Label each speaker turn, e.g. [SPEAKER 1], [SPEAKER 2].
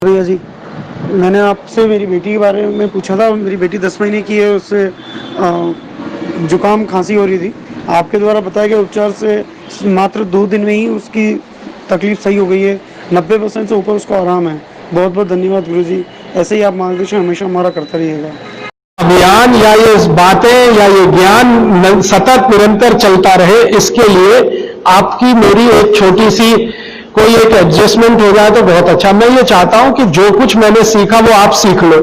[SPEAKER 1] भैया जी, मैंने आपसे मेरी बेटी के बारे में पूछा था। मेरी बेटी 10 महीने की है। उससे जुकाम खांसी हो रही थी। आपके द्वारा बताया गया उपचार से मात्र 2 दिन में ही उसकी तकलीफ सही हो गई है। 90% से ऊपर उसको आराम है। बहुत बहुत धन्यवाद गुरु जी। ऐसे ही आप मार्गदर्शन हमेशा हमारा करता रहिएगा।
[SPEAKER 2] अभियान या ये बातें या ये ज्ञान सतत निरंतर चलता रहे, इसके लिए आपकी मेरी एक छोटी सी कोई एक एडजस्टमेंट हो जाए तो बहुत अच्छा। मैं ये चाहता हूं कि जो कुछ मैंने सीखा वो आप सीख लो।